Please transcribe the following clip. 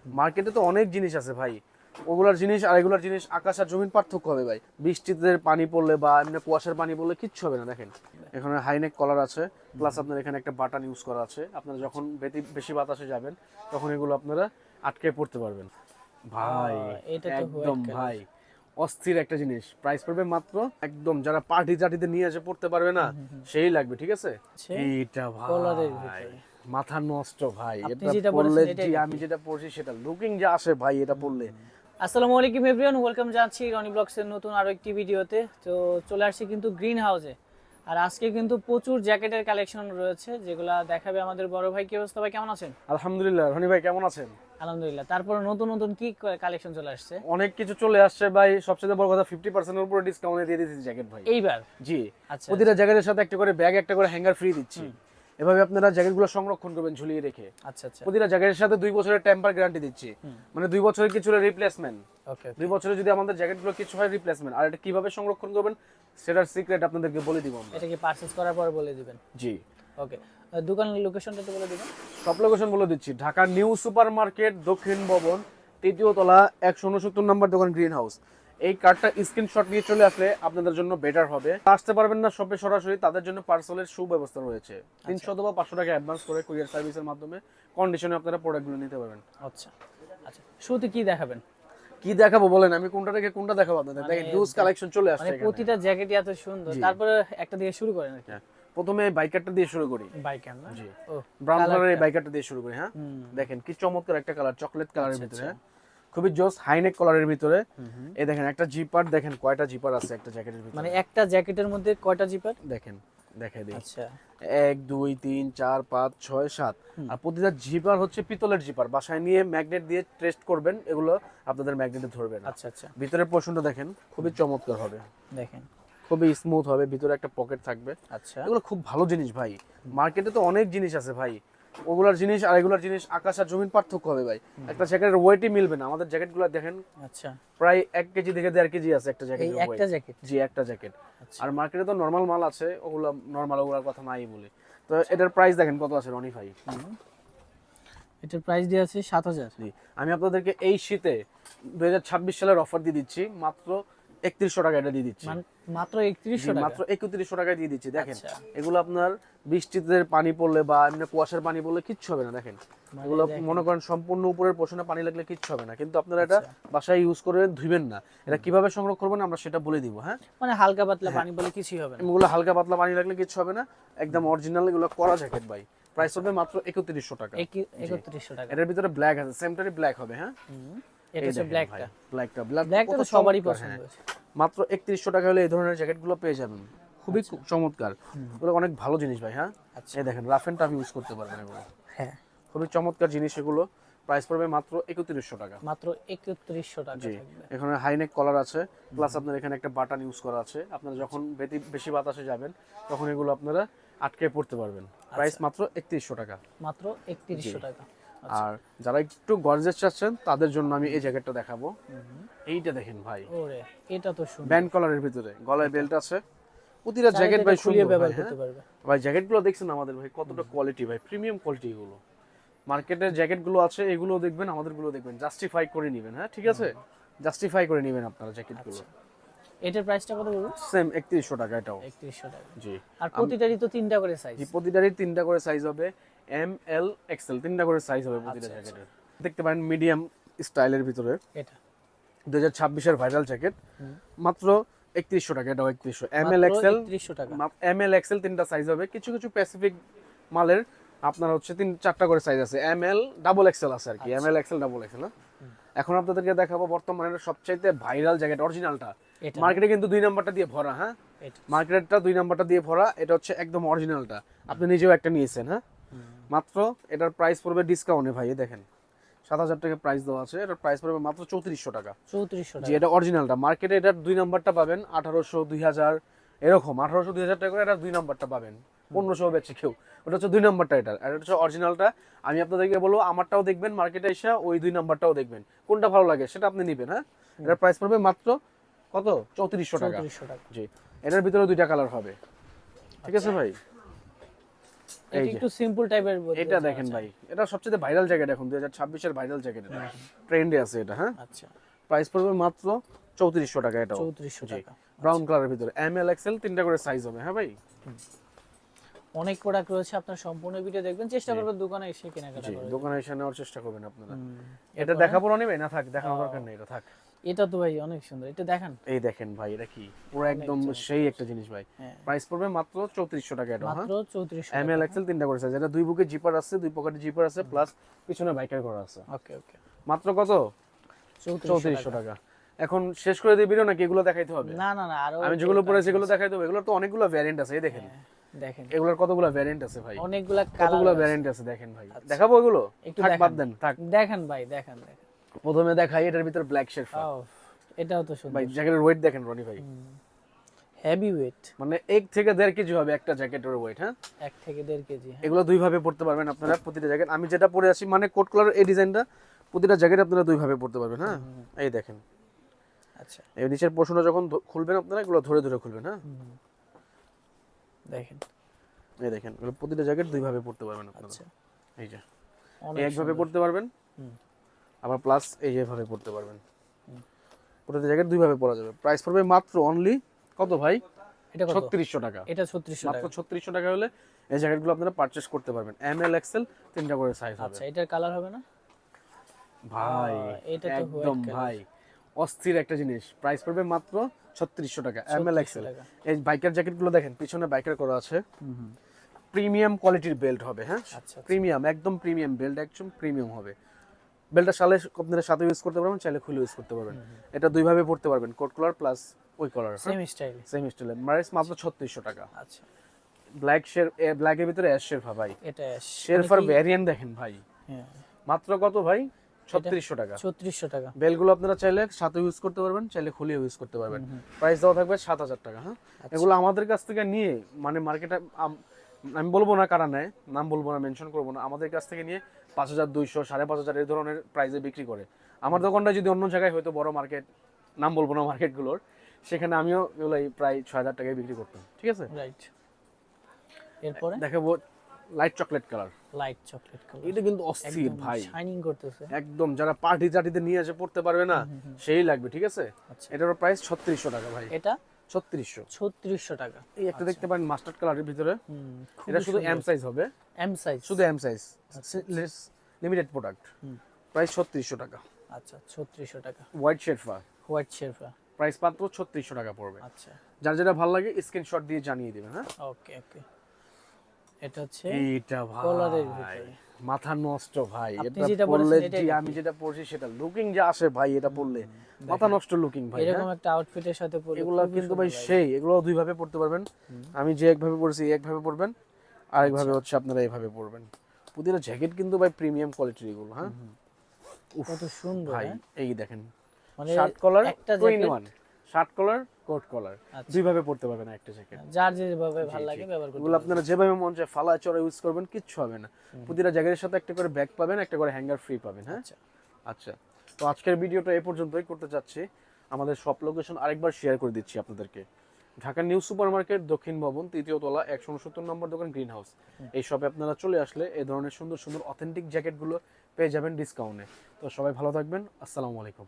মার্কেটে তো অনেক জিনিস আছে ভাই, ওগুলার জিনিস আর এগুলার জিনিস আকাশ আর জমিন পার্থক্য হবে ভাই। বৃষ্টিতে পানি পড়লে বা এমনি কুয়াশার পানি পড়লে কিচ্ছু হবে না। দেখেন এখানে হাইনেক কলার আছে, প্লাস আপনার এখানে একটা বাটন ইউজ করা আছে। আপনারা যখন বেশি বাতাসে যাবেন তখন এগুলো আপনারা আটকে পড়তে পারবেন ভাই। এটা তো একদম হোয়াইট কালার। ভাই অস্থির একটা জিনিস। প্রাইস পড়বে মাত্র, একদম যারা পার্টি টাটিতে নিয়ে এসে পড়তে পারবে না সেই লাগবে, ঠিক আছে। এইটা কলারের ভাই ভিতরে মাথা নষ্ট ভাই, আপনি এটা যেটা পড়লে বলেছেন এটাই জি নাকি? আমি যেটা পড়ছি সেটা লুকিং যা আসে ভাই এটা পড়লে। আসসালামু আলাইকুম এভরিওয়ান, ওয়েলকাম জানাচ্ছি রনি ব্লগসের নতুন আরো একটি ভিডিওতে। তো চলে আসছি কিন্তু গ্রিন হাউসে। আর আজকে কিন্তু প্রচুর জ্যাকেটের কালেকশন রয়েছে যেগুলা দেখাবে আমাদের বড় ভাই। কি অবস্থা ভাই, কেমন আছেন? আলহামদুলিল্লাহ। রনি ভাই কেমন আছেন? আলহামদুলিল্লাহ। তারপর নতুন নতুন কি কালেকশন চলে আসছে অনেক কিছু চলে আসছে ভাই। সবচেয়ে বড় কথা 50% এর উপরে ডিসকাউন্টে দিয়ে দিচ্ছি জ্যাকেট ভাই এইবার? জি। আচ্ছা, প্রতিটা জ্যাকেটের সাথে একটা করে ব্যাগ, একটা করে হ্যাঙ্গার ফ্রি দিচ্ছি। এভাবে আপনারা জ্যাকেটগুলো সংরক্ষণ করবেন ঝুলিয়ে রেখে। আচ্ছা আচ্ছা, প্রতিটা জ্যাকেটের সাথে 2 বছরের টেম্পার গ্যারান্টি দিচ্ছি, মানে 2 বছরের কিছু রিপ্লেসমেন্ট। ওকে 2 বছরে যদি আমাদের জ্যাকেটগুলো কিছু হয় রিপ্লেসমেন্ট। আর এটা কিভাবে সংরক্ষণ করবেন সেটার সিক্রেট আপনাদেরকে বলে দিব আমরা। এটা কি পারচেজ করার পর বলে দিবেন? জি। ওকে, দোকানের লোকেশনটা একটু বলে দিবেন। সব লোকেশন বলে দিচ্ছি। ঢাকা নিউ সুপার মার্কেট, দক্ষিণ ভবন, 3য় তলা, 169 নম্বর দোকান, গ্রিন হাউস। এই কার্ডটা স্ক্রিনশট নিয়ে চলে আসলে আপনাদের জন্য বেটার হবে। আসতে পারবেন না শপে সরাসরি, তাদের জন্য পার্সেলের সুব্যবস্থা রয়েছে। 300 অথবা 500 টাকা অ্যাডভান্স করে কুরিয়ার সার্ভিসের মাধ্যমে কন্ডিশনে আপনারা প্রোডাক্টগুলো নিতে পারবেন। আচ্ছা আচ্ছা, শুরুতে কি দেখাবেন? কি দেখাবো বলেন, আমি কোনটা থেকে কোনটা দেখাবো আপনাদের? দেখেন হিউজ কালেকশন চলে আসছে মানে এখানে। প্রতিটা জ্যাকেটই এত সুন্দর। তারপরে একটা দিয়ে শুরু করেন আর কি। হ্যাঁ, প্রথমে বাইকারটা দিয়ে শুরু করি। বাইকার না? জি। ও, ব্রাউন কালারের এই বাইকারটা দিয়ে শুরু করি। হ্যাঁ, দেখেন কি চমৎকার একটা কালার, চকলেট কালারের ভিতরে। হ্যাঁ, খুবই জোস হাইনেক কালারের ভিতরে। এই দেখেন একটা জিপার, দেখেন কয়টা জিপার আছে একটা জ্যাকেটের ভিতরে। মানে একটা জ্যাকেটের মধ্যে কয়টা জিপার? দেখেন দেখাই দিই। আচ্ছা 1 2 3 4 5 6 7। আর প্রতিটা জিপার হচ্ছে পিতলের জিপার। বাসায় নিয়ে ম্যাগনেট দিয়ে টেস্ট করবেন, এগুলো আপনাদের ম্যাগনেটে ধরবে না। আচ্ছা আচ্ছা, ভিতরের পোর্শনটা দেখেন খুবই চমৎকার হবে, দেখেন খুবই স্মুথ হবে। ভিতরে একটা পকেট থাকবে। আচ্ছা, এগুলো খুব ভালো জিনিস ভাই। মার্কেটে তো অনেক জিনিস আছে ভাই, ওগুলার জিনিস আর এগুলার জিনিস আকাশ আর জমিন পার্থক্য হবে ভাই। একটা জ্যাকেটের ওয়েটই মিলবে না। আমাদের জ্যাকেটগুলো দেখেন আচ্ছা। প্রায় 1 কেজি থেকে 1.5 কেজি আছে একটা এই জ্যাকেটের একটা ওয়েট। জ্যাকেট? জি, একটা জ্যাকেট। আর মার্কেটে তো নরমাল মাল আছে, ওগুলো নরমাল, ওগুলার কথা নাই বলি। তো এটার প্রাইস দেখেন কত আছে রনি ভাই। এটার প্রাইস দিয়ে আছে 7000। জি, আমি আপনাদেরকে এই শীতে 2026 সালের অফার দিয়ে দিচ্ছি, মাত্র 3100 টাকা এটা দিয়ে দিচ্ছি। মাত্র 3100 টাকা? মাত্র 3100 টাকায় দিয়ে দিচ্ছি। দেখেন আচ্ছা। এগুলো আপনার বৃষ্টিতে পানি পড়লে বা এমনি কুয়াশার পানি পড়লে কিচ্ছু হবে না। দেখেন এগুলো মনে করেন সম্পূর্ণ উপরের পোর্শনে পানি লাগলে কিচ্ছু হবে না, কিন্তু আপনারা এটা বাসায় ইউজ করে ধুইবেন না। এটা কিভাবে সংরক্ষণ করবেন আমরা সেটা বলে দিব। হ্যাঁ, মানে হালকা পাতলা পানি বলে কিছুই হবে না? এগুলো হালকা পাতলা পানি লাগলে কিচ্ছু হবে না, একদম অরিজিনাল এগুলো করা জ্যাকেট ভাই। প্রাইস হবে মাত্র 3100 টাকা। 3100 টাকা। এটার ভিতরে ব্ল্যাক আছে, সেমটারই ব্ল্যাক হবে। হ্যাঁ, এটা হচ্ছে ব্ল্যাকটা। ব্ল্যাকটা তো সবারই পছন্দ হয়েছে। মাত্র 3100 টাকা হলে এই ধরনের জ্যাকেটগুলো পেয়ে যাবেন, খুবই চমৎকার। এগুলো অনেক ভালো জিনিস ভাই। হ্যাঁ, এই দেখেন রাফ এন্ড টাফ ইউজ করতে পারবেন এগুলো। হ্যাঁ, খুবই চমৎকার জিনিস এগুলো। প্রাইস পড়বে মাত্র 3100 টাকা। মাত্র 3100 টাকা জি। থাকবে। এখানে হাইনেক কলার আছে, প্লাস আপনার এখানে একটা বাটন ইউজ করা আছে। আপনারা যখন বেশি বাতাসে যাবেন তখন এগুলো আপনারা আটকে পড়তে পারবেন। প্রাইস মাত্র 3100 টাকা। মাত্র 3100 টাকা। আর যারা একটু গর্জিয়াস চাচ্ছেন তাদের জন্য আমি এই জ্যাকেটটা দেখাবো। এইটা দেখেন ভাই, ওরে এটা তো সুন্দর। ব্যান্ড কলারের ভিতরে, গলায় বেল্ট আছে। প্রতিটা জ্যাকেট ভাই খুলিয়ে সুন্দর ব্যবহার ভাই। করতে পারবে। ভাই জ্যাকেটগুলো দেখছেন আমাদের ভাই কতটা কোয়ালিটি ভাই, প্রিমিয়াম কোয়ালিটি এগুলো। মার্কেটের জ্যাকেটগুলো আছে, এগুলো দেখবেন, আমাদেরগুলো দেখবেন, জাস্টিফাই করে নেবেন। হ্যাঁ, ঠিক আছে, জাস্টিফাই করে নেবেন আপনারা জ্যাকেটগুলো। এটার প্রাইসটা কত বলবো? সেম 3100 টাকা এটাও। 3100 টাকা। জি। আর প্রতিটারই তো তিনটা করে সাইজ? জি, প্রতিটারই 3টা করে সাইজ হবে, এম এল এক্সেল, 3টা করে সাইজ হবে প্রতিটা জ্যাকেটের। দেখতে পারেন মিডিয়াম স্টাইলের ভিতরে এটা 2026 এর ভাইরাল জ্যাকেট, মাত্র 3100 টাকা। এটাও 3100। এম এল মাত্র এক্সেল, 3100 টাকা। এম এল এক্সেল 3টা সাইজ হবে। কিছু কিছু স্পেসিফিক মালের আপনার হচ্ছে 4টা করে সাইজ আছে। এম এল ডাবল এক্সেল আছে আর কি, M L XL double XL. এখন আপনাদেরকে দেখাবো বর্তমানে সবচাইতে ভাইরাল জ্যাকেট, অরিজিনালটা। মার্কেটে কিন্তু 2 নাম্বারটা দিয়ে ভরা। হ্যাঁ, মার্কেটটা 2 নাম্বারটা দিয়ে ভরা। এটা হচ্ছে একদম অরিজিনালটা, আপনি নিজেও একটা নিয়েছেন। হ্যাঁ, মাত্র এটার প্রাইস পড়বে ডিসকাউন্টে ভাই, দেখেন 7000 টাকা প্রাইস দেওয়া আছে। এটার প্রাইস পড়বে মাত্র 3400 টাকা। 3400 জি, টাকা। এটা অরিজিনালটা। মার্কেটে এটার 2 নাম্বারটা পাবেন 1800 2000 এরকম, 1800 2000 টাকা করে। এটা 2 নাম্বারটা পাবেন 1500 বেচে কেউ। ওটা হচ্ছে 2 নাম্বারটা, এটা। আর এটা হচ্ছে অরিজিনালটা। আমি আপনাদেরকে বলবো আমারটাও দেখবেন মার্কেটে এসে, ওই 2 নাম্বারটাও দেখবেন, কোনটা ভালো লাগে সেটা আপনি নেবেন। হ্যাঁ, এটার প্রাইস পড়বে মাত্র কত? 3400 টাকা। 3400 টাকা। জি, এটার ভিতরে 2টা কালার হবে। ঠিক আছে ভাই, এটা একটু সিম্পল টাইপের এটা দেখেন ভাই, এটা সবচেয়ে ভাইরাল জ্যাকেট এখন 2026 এর ভাইরাল জ্যাকেট, এটা ট্রেন্ডে আছে এটা। হ্যাঁ, আচ্ছা, প্রাইস পড়বে মাত্র 3400 টাকা। এটাও 3400 টাকা। ব্রাউন কালারের ভিতরে এমএল এক্সেল তিনটা করে সাইজ হবে। হ্যাঁ ভাই, অনেক প্রোডাক্ট রয়েছে, আপনার সম্পূর্ণ ভিডিও দেখবেন, চেষ্টা করবেন দোকানে এসে কেনাকাটা জি করার। দোকানে এসে নেওয়ার চেষ্টা করবেন আপনারা। এটা দেখাবো না ভাই, না থাক, দেখানোর দরকার নেই, এটা থাক। এটা তো ভাই অনেক সুন্দর, এটা দেখান। এই দেখেন ভাই, এটা কি পুরো একদম সেই একটা জিনিস ভাই। হ্যাঁ। প্রাইস পড়বে মাত্র 3400 টাকা। এটা মাত্র 3400 এমএল এক্সেল তিনটা করে সাইজ। এটা দুই বুকে জিপার আছে, দুই পকেটে জিপার আছে, প্লাস পিছনে বাইকার করা আছে। ওকে ওকে, মাত্র কত? 3400 টাকা। এখন শেষ করে দিই ভিডিও নাকি এগুলো দেখাইতে হবে? না না না, আরো আমি যেগুলো পরে সেগুলো দেখাই দেবো। এগুলোর তো অনেকগুলো ভ্যারিয়েন্ট আছে, এই দেখেন দেখেন, এগুলোর কতগুলো ভ্যারিয়েন্ট আছে ভাই, অনেকগুলা কতগুলো কালার ভ্যারিয়েন্ট আছে দেখেন ভাই। দেখাবো এগুলো? একটু থাক, দেখান। বাদ দেন, থাক। দেখেন ভাই, দেখেন দেখেন। প্রথমে দেখাই এটার ভিতর ব্ল্যাক শেরপা। ও, এটাও তো সুন্দর ভাই জ্যাকেটের ওয়েট দেখেন রনি ভাই, হেভি ওয়েট, মানে 1 থেকে 1.5 কেজি হবে একটা জ্যাকেটের ওয়েট। হ্যাঁ, 1 থেকে 1.5 কেজি। হ্যাঁ, এগুলো দুই ভাবে পড়তে পারবেন আপনারা প্রতিটা জ্যাকেট। আমি যেটা পরে আছি মানে কোট কালার এই ডিজাইনটা, প্রতিটা জ্যাকেট আপনারা দুই ভাবে পড়তে পারবেন। হ্যাঁ, এই দেখেন, আচ্ছা এই নিচের পোর্শনটা যখন খুলবেন আপনারা এগুলো ধরে ধরে খুলবেন। হ্যাঁ, দেখেন, এই দেখেন, এগুলো প্রতিটা জ্যাকেট দুই ভাবে পড়তে পারবেন আপনারা। আচ্ছা, এই যে অনেক একভাবে পড়তে পারবেন, আবার প্লাস এই যেভাবে পড়তে পারবেন। প্রতিটা জ্যাকেট দুই ভাবে পরা যাবে। প্রাইস পড়বে মাত্র অনলি কত ভাই? এটা কত? 3600 টাকা। এটা 3600 মাত্র টাকা। 3600 টাকা হলে এই জ্যাকেটগুলো আপনারা পারচেজ করতে পারবেন। এমএল এক্সেল তিনটা করে সাইজ হবে। আচ্ছা, এটার কালার হবে না ভাই এটা তো একদম ভাই অস্থির একটা জিনিস। প্রাইস পড়বে মাত্র 3600 টাকা। ML XL. টাকা। এই বাইকার জ্যাকেটগুলো দেখেন, পিছনে বাইকার করা আছে, প্রিমিয়াম কোয়ালিটির বেল্ট হবে। হ্যাঁ, আচ্ছা, প্রিমিয়াম, একদম প্রিমিয়াম বেল্ট, একদম প্রিমিয়াম হবে। বেল্টটা সালে আপনারা সাথে ইউজ করতে পারবেন, চাইলে খুলে ইউজ করতে পারবেন। এটা দুই ভাবে পড়তে পারবেন, কোট কলার প্লাস ওই কলার, সেম স্টাইল। সেম স্টাইলে। প্রাইস মাত্র 3600 টাকা। আচ্ছা, ব্ল্যাকের ভিতরে অ্যাশ শেরপা ভাই। এটা শেরপার ভ্যারিয়েন্ট দেখেন ভাই, হ্যাঁ, মাত্র কত ভাই? 3600 টাকা। 3600 টাকা। বেলগুলো আপনারা চাইলে সাথে ইউজ করতে পারবেন, চাইলে খুলে ইউজ করতে পারবেন। প্রাইস দেওয়া থাকবে 7000 টাকা। হ্যাঁ, এগুলো আমাদের কাছ থেকে নিয়ে মানে মার্কেটে আমি বলবো না কারা নেয়, নাম বলবো না, মেনশন করবো না, আমাদের কাছ থেকে নিয়ে 5200, 5500 এই ধরনের প্রাইসে বিক্রি করে। আমার দোকানটা যদি অন্য জায়গায় হয়তো বড় মার্কেট, নাম বলবো না মার্কেটগুলোর, সেখানে আমিও এগুলো প্রায় 6000 টাকায় বিক্রি করতাম। ঠিক আছে, রাইট। এরপরে দেখাবো light chocolate colour. Light chocolate colour, এটা কিন্তু অস্থির ভাই, শাইনিং করতেছে একদম যারা পার্টি টাটিতে নিয়ে এসে পড়তে পারবে না সেই লাগবে। ঠিক আছে, আচ্ছা। এটার প্রাইস 3600 টাকা ভাই। এটা 3600 টাকা। এই একটা দেখতে পারেন মাস্টার্ড কালারের ভিতরে, খুব এটা শুধু এম সাইজ হবে, এম সাইজ, শুধু M size, limited product. Price 3600 টাকা। আচ্ছা, 3600 টাকা। White sherpa, white sherpa, price মাত্র 3600 টাকা পড়বে। আচ্ছা, যার যেটা ভালো লাগে স্ক্রিনশট দিয়ে জানিয়ে দিবেন। হ্যাঁ, ওকে ওকে। এটা হচ্ছে এইটা কলারের ভাই ভিতরে মাথা নষ্ট ভাই, আপনি এটা যেটা পরলে বলেছেন এটাই জি নাকি? আমি যেটা পরছি সেটা লুকিং যা আসে ভাই, এটা পরলে মাথা নষ্ট লুকিং ভাই। এরকম হ্যাঁ, একটা আউটফিটের সাথে পরলে এগুলো খুবই কিন্তু সুন্দর ভাই লাগে। সেই, এগুলো দুই ভাবে পড়তে পারবেন। আমি যে একভাবে পড়ছি একভাবে পড়বেন, আরেকভাবে হচ্ছে আপনারা এইভাবে পড়বেন। প্রতিটা জ্যাকেট কিন্তু ভাই প্রিমিয়াম কোয়ালিটির এগুলো। হ্যাঁ, কত সুন্দর, ভাই হ্যাঁ? এই দেখেন, মানে শার্ট কলার একটা two in jacket one, shirt collar coat collar আচ্ছা। দুই ভাবে পড়তে পারবেন একটা জ্যাকেট। যার যেভাবে ভালো লাগে ব্যবহার করতে এগুলো আপনারা যেভাবে মন চায় ফালা চড়া ইউজ করবেন, কিচ্ছু হবে না। প্রতিটা জ্যাকেটের সাথে একটা করে ব্যাগ পাবেন, একটা করে হ্যাঙ্গার ফ্রি পাবেন। হ্যাঁ, আচ্ছা। আচ্ছা, তো আজকের ভিডিওটা এই পর্যন্তই করতে চাচ্ছি। আমাদের শপ লোকেশন আরেকবার শেয়ার করে দিচ্ছি আপনাদেরকে। ঢাকা নিউ সুপার মার্কেট, দক্ষিণ ভবন, 3য় তলা, 169 নম্বর দোকান, গ্রিন হাউস। এই শপে আপনারা চলে আসলে এই ধরনের সুন্দর সুন্দর অথেন্টিক জ্যাকেটগুলো পেয়ে যাবেন ডিসকাউন্টে। তো সবাই ভালো থাকবেন, আসসালামু আলাইকুম।